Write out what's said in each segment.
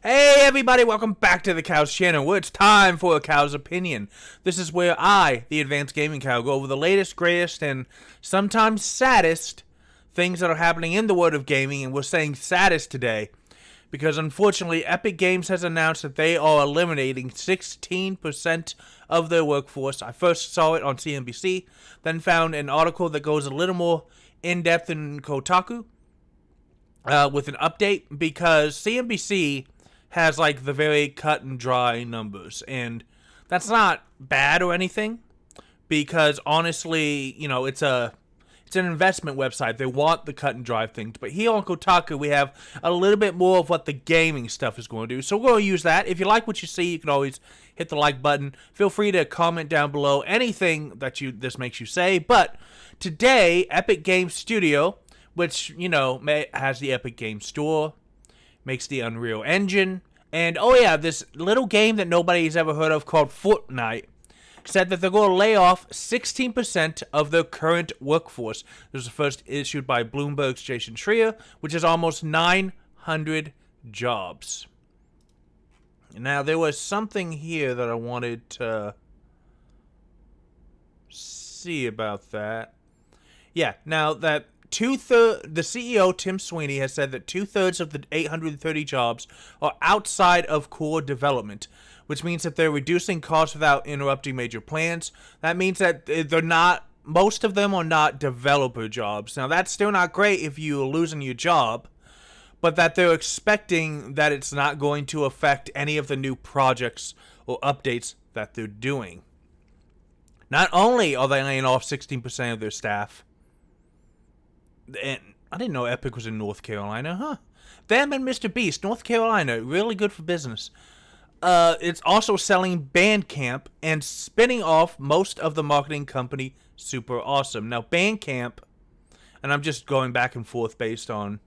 Hey everybody, welcome back to the Cow's channel, where it's time for a Cow's opinion. This is where I, the Advanced Gaming Cow, go over the latest, greatest, and sometimes saddest things that are happening in the world of gaming, and we're saying saddest today because unfortunately Epic Games has announced that they are eliminating 16% of their workforce. I first saw it on CNBC, then found an article that goes a little more in-depth in Kotaku with an update, because CNBC has like the very cut and dry numbers, and that's not bad or anything, because honestly, you know, it's an investment website. They want the cut and dry things. But here on Kotaku, we have a little bit more of what the gaming stuff is going to do. So we're going to use that. If you like what you see, you can always hit the like button. Feel free to comment down below anything that this makes you say. But today, Epic Games Studio, which, you know, has the Epic Games Store, makes the Unreal Engine, and oh yeah, this little game that nobody's ever heard of called Fortnite, said that they're going to lay off 16% of their current workforce. This was the first issued by Bloomberg's Jason Schreier, which is almost 900 jobs. Now, there was something here that I wanted to see about that. Yeah, now that the CEO, Tim Sweeney, has said that 2/3 of the 830 jobs are outside of core development, which means that they're reducing costs without interrupting major plans. That means that most of them are not developer jobs. Now, that's still not great if you're losing your job, but that they're expecting that it's not going to affect any of the new projects or updates that they're doing. Not only are they laying off 16% of their staff, and I didn't know Epic was in North Carolina, huh? Them and Mr. Beast, North Carolina, really good for business. It's also selling Bandcamp and spinning off most of the marketing company Super Awesome. Now, Bandcamp, and I'm just going back and forth based on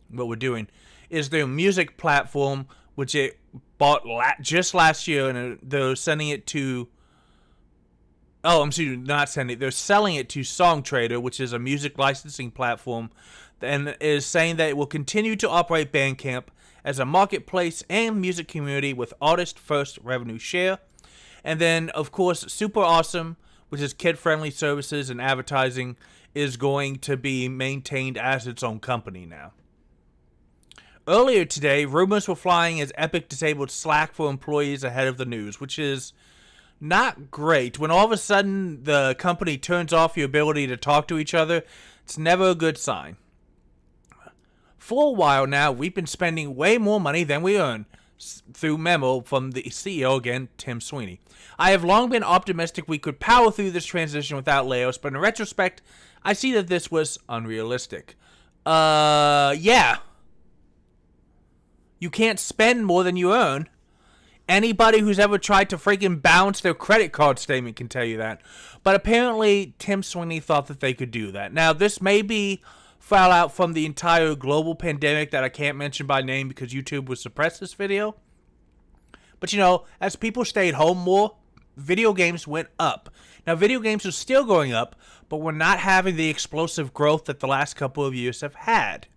what we're doing, is their music platform, which it bought just last year, and they're sending it to... Oh, I'm sorry, not sending it. They're selling it to SongTrader, which is a music licensing platform, and is saying that it will continue to operate Bandcamp as a marketplace and music community with artist-first revenue share. And then, of course, Super Awesome, which is kid-friendly services and advertising, is going to be maintained as its own company now. Earlier today, rumors were flying as Epic disabled Slack for employees ahead of the news, which is not great. When all of a sudden the company turns off your ability to talk to each other, it's never a good sign. For a while now, we've been spending way more money than we earn, through memo from the CEO again, Tim Sweeney. I have long been optimistic we could power through this transition without layoffs, but in retrospect, I see that this was unrealistic. Yeah. You can't spend more than you earn. Anybody who's ever tried to freaking balance their credit card statement can tell you that. But apparently, Tim Sweeney thought that they could do that. Now, this may be fallout from the entire global pandemic that I can't mention by name because YouTube would suppress this video. But, you know, as people stayed home more, video games went up. Now, video games are still going up, but we're not having the explosive growth that the last couple of years have had.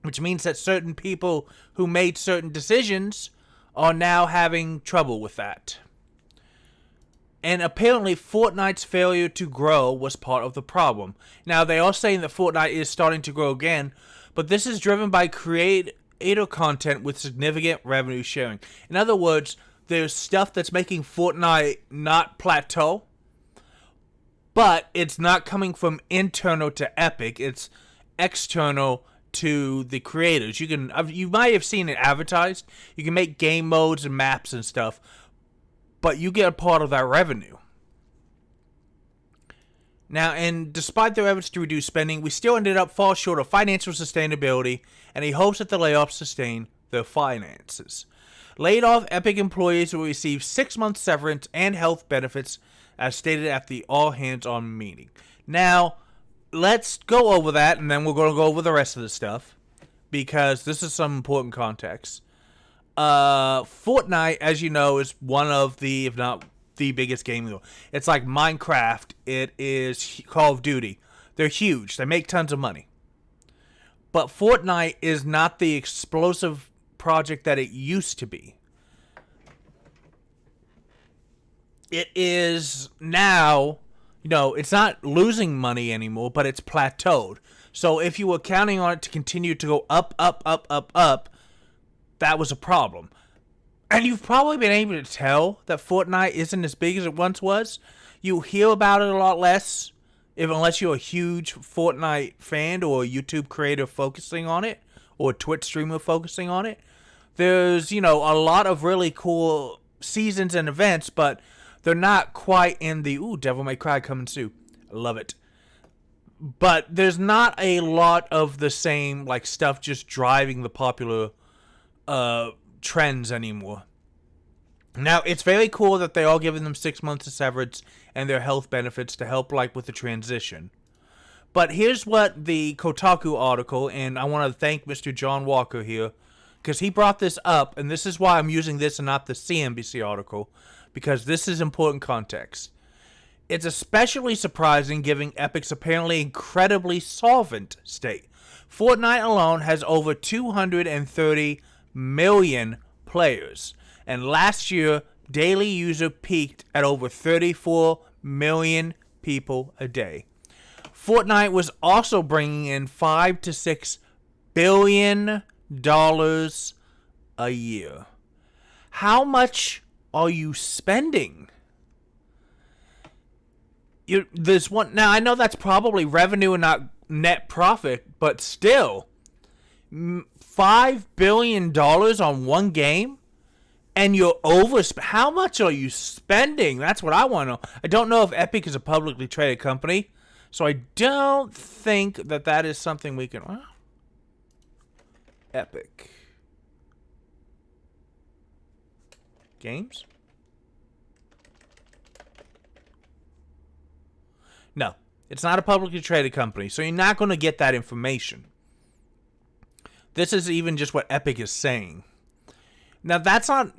Which means that certain people who made certain decisions are now having trouble with that. And apparently Fortnite's failure to grow was part of the problem. Now, they are saying that Fortnite is starting to grow again, but this is driven by creator content with significant revenue sharing. In other words, there's stuff that's making Fortnite not plateau, but it's not coming from internal to Epic, it's external to the creators. You might have seen it advertised. You can make game modes and maps and stuff, but you get a part of that revenue. Now, and despite their efforts to reduce spending, we still ended up fall short of financial sustainability, and he hopes that the layoffs sustain their finances. Laid off Epic employees will receive 6-month severance and health benefits, as stated at the all-hands-on meeting. Now, let's go over that, and then we're going to go over the rest of the stuff, because this is some important context. Fortnite, as you know, is one of the, if not the biggest game. It's like Minecraft. It is Call of Duty. They're huge. They make tons of money. But Fortnite is not the explosive project that it used to be. It is now, it's not losing money anymore, but it's plateaued. So if you were counting on it to continue to go up, up, up, up, up, that was a problem. And you've probably been able to tell that Fortnite isn't as big as it once was. You hear about it a lot less, unless you're a huge Fortnite fan or a YouTube creator focusing on it, or a Twitch streamer focusing on it. There's, a lot of really cool seasons and events, but they're not quite in the, Devil May Cry coming soon. I love it. But there's not a lot of the same, stuff just driving the popular trends anymore. Now, it's very cool that they're all giving them 6 months of severance and their health benefits to help, with the transition. But here's what the Kotaku article, and I want to thank Mr. John Walker here, because he brought this up, and this is why I'm using this and not the CNBC article, because this is important context. It's especially surprising given Epic's apparently incredibly solvent state. Fortnite alone has over 230 million players, and last year, daily user peaked at over 34 million people a day. Fortnite was also bringing in $5 to $6 billion a year. How much are you spending? There's one now. I know that's probably revenue and not net profit, but still, $5 billion on one game, and you're how much are you spending? That's what I want to know. I don't know if Epic is a publicly traded company, so I don't think that is something we can. Epic Games? No, it's not a publicly traded company, so you're not going to get that information. This is even just what Epic is saying. Now, that's not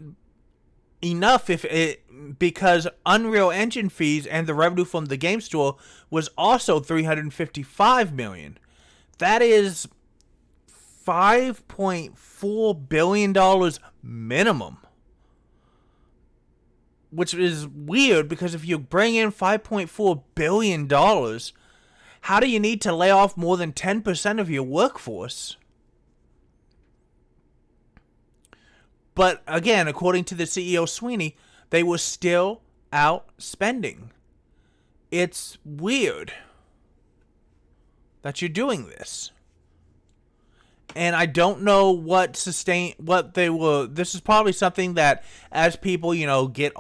enough because Unreal Engine fees and the revenue from the game store was also $355 million. That is $5.4 billion minimum. Which is weird, because if you bring in $5.4 billion, how do you need to lay off more than 10% of your workforce? But again, according to the CEO Sweeney, they were still out spending. It's weird that you're doing this. And I don't know what they were. This is probably something that as people, get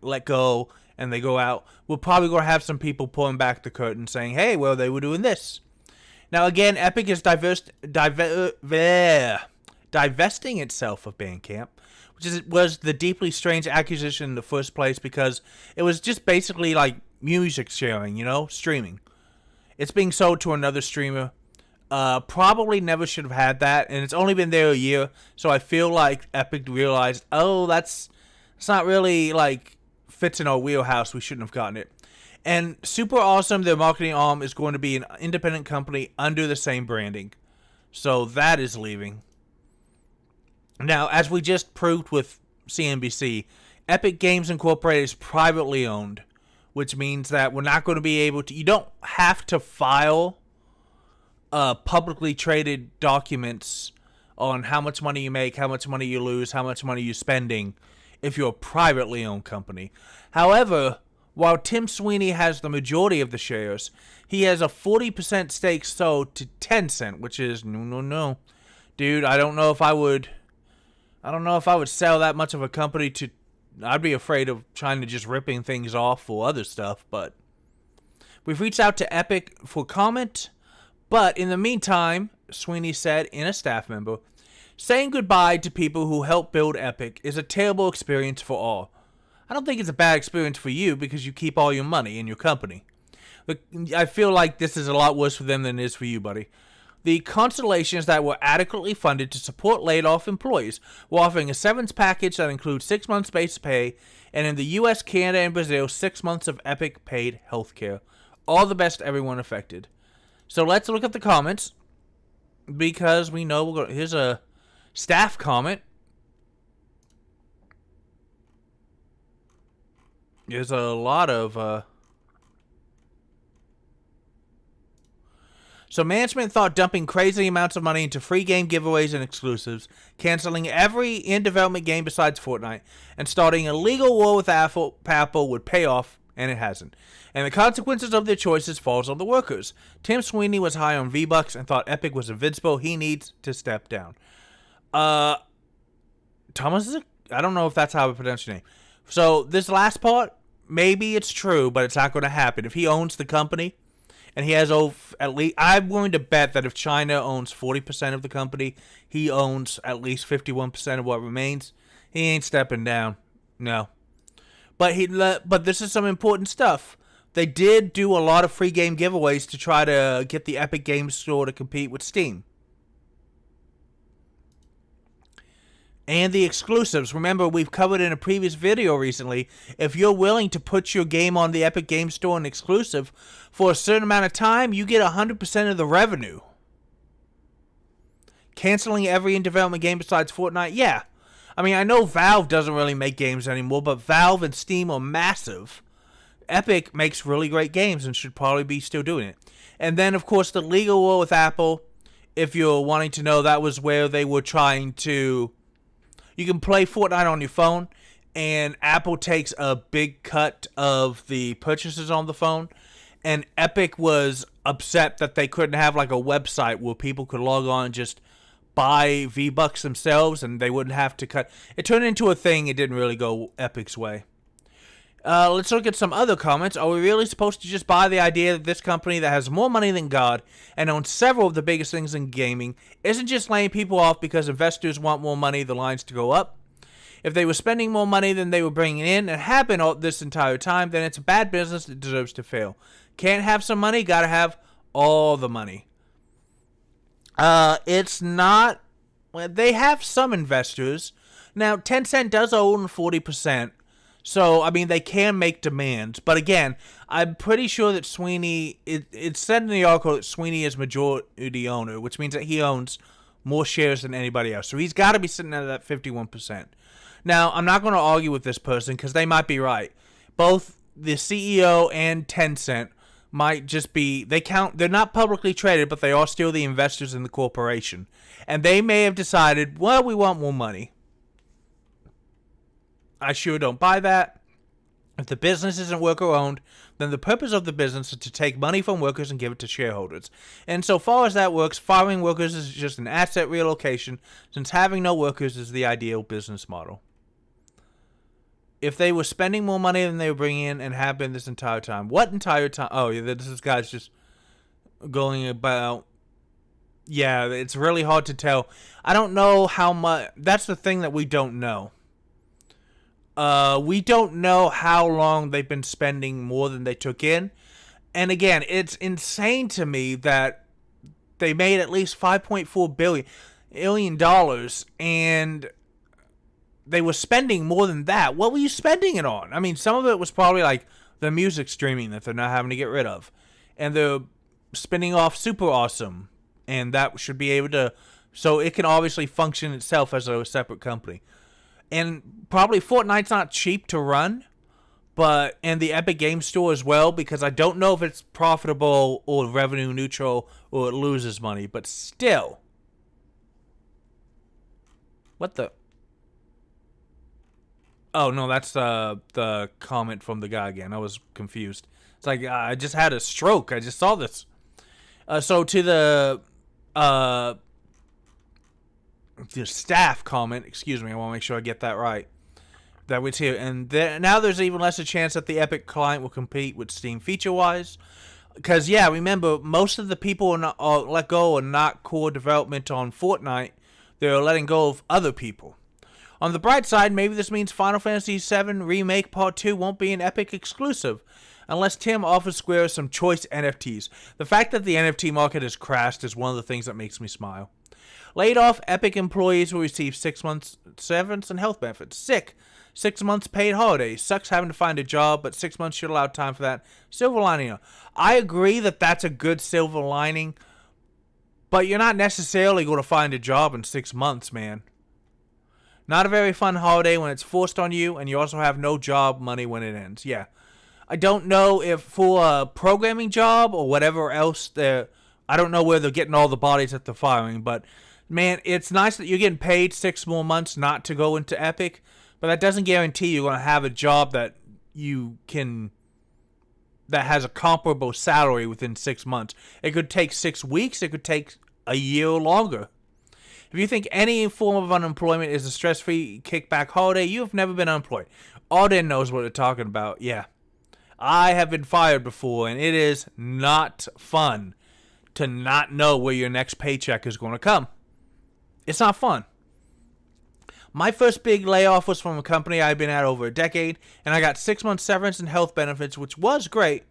let go and they go out, we're probably going to have some people pulling back the curtain saying, hey, well, they were doing this. Now, again, Epic is divesting itself of Bandcamp, which was the deeply strange acquisition in the first place, because it was just basically like music sharing, streaming. It's being sold to another streamer. Probably never should have had that, and it's only been there a year, so I feel like Epic realized, it's not really, fits in our wheelhouse, we shouldn't have gotten it. And super awesome, their marketing arm is going to be an independent company under the same branding. So that is leaving. Now, as we just proved with CNBC, Epic Games Incorporated is privately owned, which means that we're not going to be able to, you don't have to file publicly traded documents on how much money you make, how much money you lose, how much money you're spending if you're a privately owned company. However, while Tim Sweeney has the majority of the shares, he has a 40% stake sold to Tencent, which is no. Dude, I don't know if I would sell that much of a company to. I'd be afraid of trying to just ripping things off for other stuff, but we've reached out to Epic for comment. But in the meantime, Sweeney said in a staff member, saying goodbye to people who helped build Epic is a terrible experience for all. I don't think it's a bad experience for you because you keep all your money in your company. I feel like this is a lot worse for them than it is for you, buddy. The constellations that were adequately funded to support laid-off employees were offering a severance package that includes 6 months base pay, and in the US, Canada, and Brazil, 6 months of Epic paid healthcare. All the best to everyone affected. So let's look at the comments. because we know we're going. Here's a staff comment. There's a lot of. So management thought dumping crazy amounts of money into free game giveaways and exclusives, canceling every in-development game besides Fortnite, and starting a legal war with Apple would pay off, and it hasn't. And the consequences of their choices falls on the workers. Tim Sweeney was high on V-Bucks and thought Epic was invincible. He needs to step down. Thomas, I don't know if that's how I pronounce your name. So this last part, maybe it's true, but it's not going to happen. If he owns the company, and he has at least, I'm willing to bet that if China owns 40% of the company, he owns at least 51% of what remains. He ain't stepping down. No. But this is some important stuff. They did do a lot of free game giveaways to try to get the Epic Games Store to compete with Steam. And the exclusives. Remember, we've covered in a previous video recently, if you're willing to put your game on the Epic Games Store and exclusive for a certain amount of time, you get 100% of the revenue. Canceling every in-development game besides Fortnite? Yeah. I mean, I know Valve doesn't really make games anymore, but Valve and Steam are massive. Epic makes really great games and should probably be still doing it. And then, of course, the legal war with Apple. If you're wanting to know, that was where they were trying to... You can play Fortnite on your phone, and Apple takes a big cut of the purchases on the phone. And Epic was upset that they couldn't have like a website where people could log on and just buy V-Bucks themselves, and they wouldn't have to cut. It turned into a thing. It didn't really go Epic's way. Let's look at some other comments. Are we really supposed to just buy the idea that this company that has more money than God and owns several of the biggest things in gaming isn't just laying people off because investors want more money, the lines to go up? If they were spending more money than they were bringing in and have been all this entire time, then it's a bad business that deserves to fail. Can't have some money, gotta have all the money. It's not... Well, they have some investors. Now, Tencent does own 40%. So, I mean, they can make demands. But again, I'm pretty sure that Sweeney... It's said in the article that Sweeney is majority owner, which means that he owns more shares than anybody else. So he's got to be sitting at that 51%. Now, I'm not going to argue with this person because they might be right. Both the CEO and Tencent might just be... They're not publicly traded, but they are still the investors in the corporation. And they may have decided, well, we want more money. I sure don't buy that. If the business isn't worker-owned, then the purpose of the business is to take money from workers and give it to shareholders. And so far as that works, firing workers is just an asset relocation, since having no workers is the ideal business model. If they were spending more money than they were bringing in and have been this entire time. What entire time? Oh, yeah, this guy's just going about... Yeah, it's really hard to tell. I don't know how much... That's the thing that we don't know. We don't know how long they've been spending more than they took in. And again, it's insane to me that they made at least $5.4 billion and they were spending more than that. What were you spending it on? I mean, some of it was probably like the music streaming that they're not having to get rid of. And they're spinning off Super Awesome. And that should be able to... So it can obviously function itself as a separate company. And probably Fortnite's not cheap to run, and the Epic Games Store as well, because I don't know if it's profitable or revenue neutral or it loses money, but still. What the? Oh, no, that's the comment from the guy again. I was confused. It's like, I just had a stroke. I just saw this. So to the staff comment, excuse me, I want to make sure I get that right, that was here, and now there's even less a chance that the Epic client will compete with Steam feature-wise, because, yeah, remember, most of the people are let go and not core development on Fortnite, they're letting go of other people. On the bright side, maybe this means Final Fantasy VII Remake Part 2 won't be an Epic exclusive, unless Tim offers Square some choice NFTs. The fact that the NFT market has crashed is one of the things that makes me smile. Laid off Epic employees will receive 6 months severance and health benefits. Sick. 6 months paid holidays. Sucks having to find a job, but 6 months should allow time for that. Silver lining. I agree that that's a good silver lining. But you're not necessarily going to find a job in 6 months, man. Not a very fun holiday when it's forced on you, and you also have no job money when it ends. Yeah. I don't know if for a programming job or whatever else I don't know where they're getting all the bodies that they're firing, but man, it's nice that you're getting paid 6 more months not to go into Epic, but that doesn't guarantee you're going to have a job that has a comparable salary within 6 months. It could take 6 weeks, it could take a year or longer. If you think any form of unemployment is a stress-free kickback holiday, you have never been unemployed. Auden knows what they're talking about. Yeah. I have been fired before, and it is not fun to not know where your next paycheck is going to come. It's not fun. My first big layoff was from a company I've been at over a decade, and I got 6 months severance and health benefits, which was great,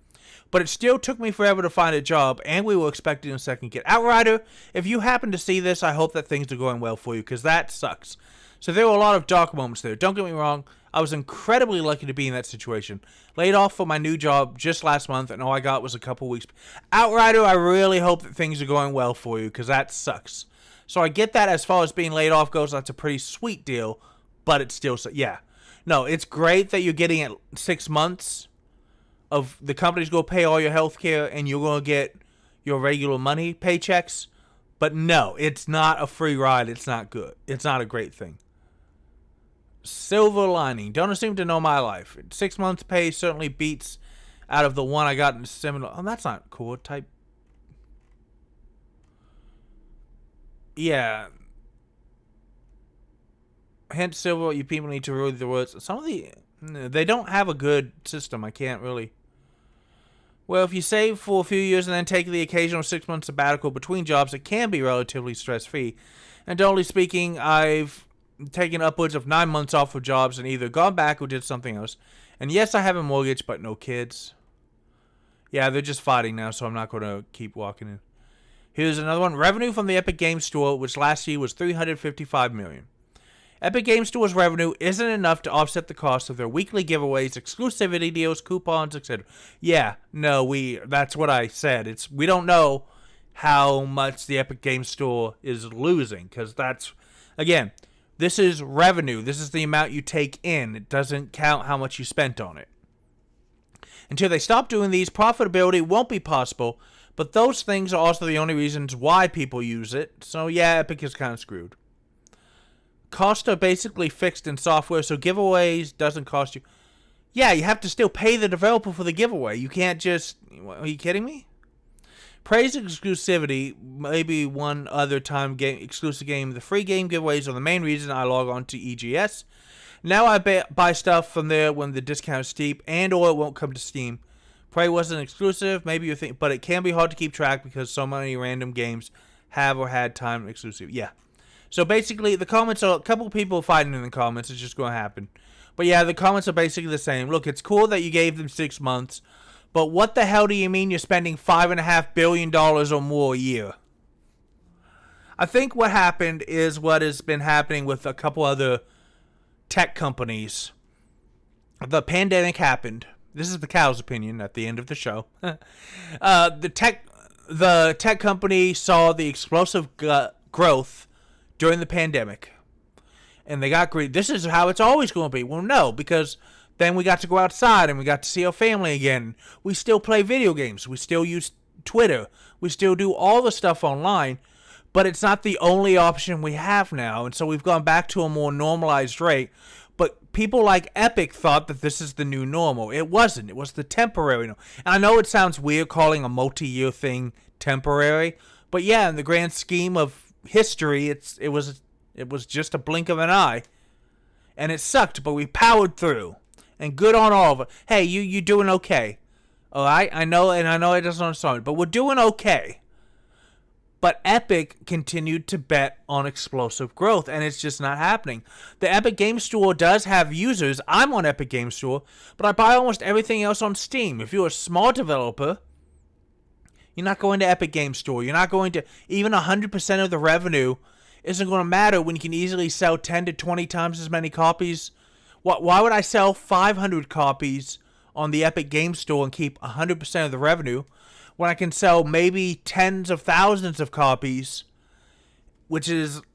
but it still took me forever to find a job, and we were expecting a second kid. Outrider, if you happen to see this, I hope that things are going well for you, because that sucks. So there were a lot of dark moments there. Don't get me wrong, I was incredibly lucky to be in that situation. Laid off for my new job just last month, and all I got was a couple weeks. Outrider, I really hope that things are going well for you, because that sucks. So I get that as far as being laid off goes, that's a pretty sweet deal, but it's still, yeah. No, it's great that you're getting it 6 months of the company's going to pay all your health care and you're going to get your regular money paychecks, but no, it's not a free ride. It's not good. It's not a great thing. Silver lining. Don't assume to know my life. 6 months pay certainly beats out of the one I got in similar. Oh, that's not cool. Type. Yeah. Hence, silver, you people need to read the words. Some of they don't have a good system. I can't really. Well, if you save for a few years and then take the occasional 6 month sabbatical between jobs, it can be relatively stress-free. And generally speaking, I've taken upwards of 9 months off of jobs and either gone back or did something else. And yes, I have a mortgage, but no kids. Yeah, they're just fighting now, so I'm not going to keep walking in. Here's another one. Revenue from the Epic Games Store, which last year was $355 million. Epic Games Store's revenue isn't enough to offset the cost of their weekly giveaways, exclusivity deals, coupons, etc. Yeah, no, that's what I said. We don't know how much the Epic Games Store is losing, because that's, again, this is revenue. This is the amount you take in. It doesn't count how much you spent on it. Until they stop doing these, profitability won't be possible, but those things are also the only reasons why people use it. So yeah, Epic is kind of screwed. Costs are basically fixed in software, so giveaways doesn't cost you. Yeah, you have to still pay the developer for the giveaway. You can't just. Are you kidding me? Praise exclusivity, maybe one other time exclusive game. The free game giveaways are the main reason I log on to EGS. Now I buy stuff from there when the discount is steep, and or it won't come to Steam. Prey wasn't exclusive, maybe you think, but it can be hard to keep track because so many random games have or had time exclusive. Yeah. So basically, the comments are a couple people fighting in the comments. It's just going to happen. But yeah, the comments are basically the same. Look, it's cool that you gave them 6 months, but what the hell do you mean you're spending $5.5 billion or more a year? I think what happened is what has been happening with a couple other tech companies. The pandemic happened. This is the cow's opinion at the end of the show. The tech company saw the explosive growth during the pandemic, and they got greedy. This is how it's always going to be. Well, no, because then we got to go outside and we got to see our family again. We still play video games. We still use Twitter. We still do all the stuff online, but it's not the only option we have now, and so we've gone back to a more normalized rate. But people like Epic thought that this is the new normal. It wasn't. It was the temporary. And I know it sounds weird calling a multi-year thing temporary, but yeah, in the grand scheme of history, it was just a blink of an eye, and it sucked, but we powered through, and good on all of it. Hey, you doing okay? All right, I know it doesn't sound, but we're doing okay. But Epic continued to bet on explosive growth, and it's just not happening. The Epic Game Store does have users. I'm on Epic Game Store, but I buy almost everything else on Steam. If you're a small developer, you're not going to Epic Game Store. You're not going to, even 100% of the revenue isn't going to matter when you can easily sell 10 to 20 times as many copies. Why would I sell 500 copies on the Epic Game Store and keep 100% of the revenue when I can sell maybe tens of thousands of copies,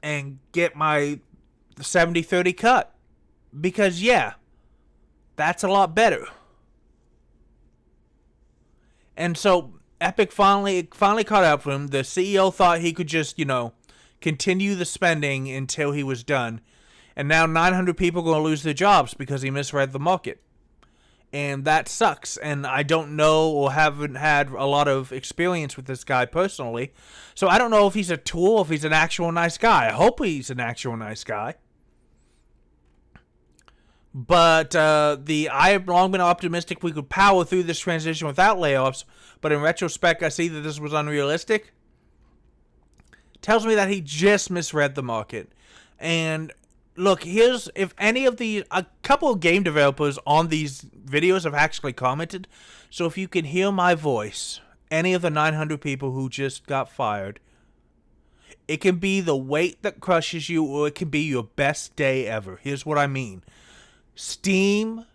and get my 70-30 cut. Because, yeah, that's a lot better. And so Epic finally caught up with him. The CEO thought he could just, continue the spending until he was done. And now 900 people are going to lose their jobs because he misread the market. And that sucks. And I don't know or haven't had a lot of experience with this guy personally. So I don't know if he's a tool or if he's an actual nice guy. I hope he's an actual nice guy. But I have long been optimistic we could power through this transition without layoffs. But in retrospect, I see that this was unrealistic. Tells me that he just misread the market. And look, if any of a couple of game developers on these videos have actually commented. So if you can hear my voice, any of the 900 people who just got fired, it can be the weight that crushes you, or it can be your best day ever. Here's what I mean. Steam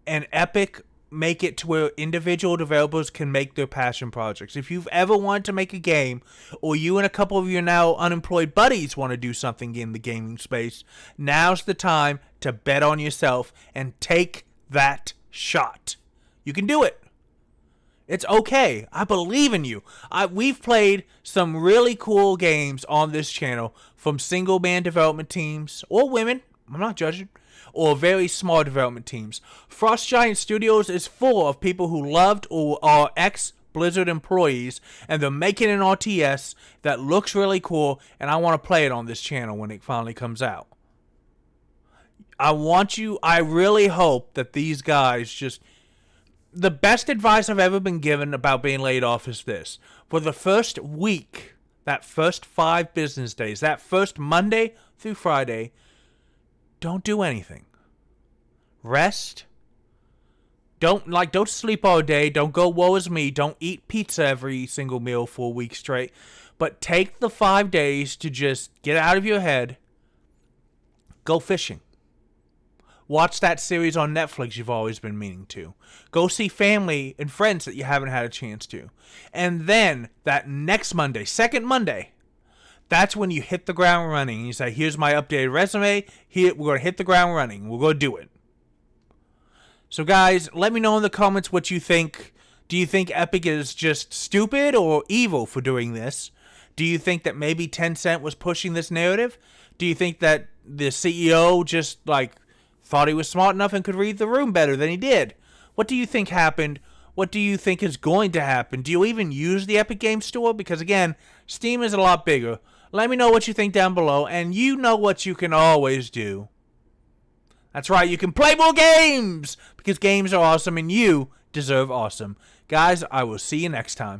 and Epic make it to where individual developers can make their passion projects. If you've ever wanted to make a game, or you and a couple of your now unemployed buddies want to do something in the gaming space, now's the time to bet on yourself and take that shot. You can do it. It's okay. I believe in you. We've played some really cool games on this channel from single-man development teams, or women, I'm not judging, or very small development teams. Frost Giant Studios is full of people who loved or are ex-Blizzard employees, and they're making an RTS that looks really cool, and I want to play it on this channel when it finally comes out. I really hope that these guys the best advice I've ever been given about being laid off is this. For the first week, that first 5 business days, that first Monday through Friday, don't do anything. Rest. Don't sleep all day. Don't go woe is me. Don't eat pizza every single meal for a week straight. But take the 5 days to just get out of your head. Go fishing. Watch that series on Netflix you've always been meaning to. Go see family and friends that you haven't had a chance to. And then that next Monday, second Monday, that's when you hit the ground running. You say, here's my updated resume. We're going to hit the ground running. We're going to do it. So guys, let me know in the comments what you think. Do you think Epic is just stupid or evil for doing this? Do you think that maybe Tencent was pushing this narrative? Do you think that the CEO just thought he was smart enough and could read the room better than he did? What do you think happened? What do you think is going to happen? Do you even use the Epic Games Store? Because again, Steam is a lot bigger. Let me know what you think down below, and you know what you can always do. That's right, you can play more games! Because games are awesome, and you deserve awesome. Guys, I will see you next time.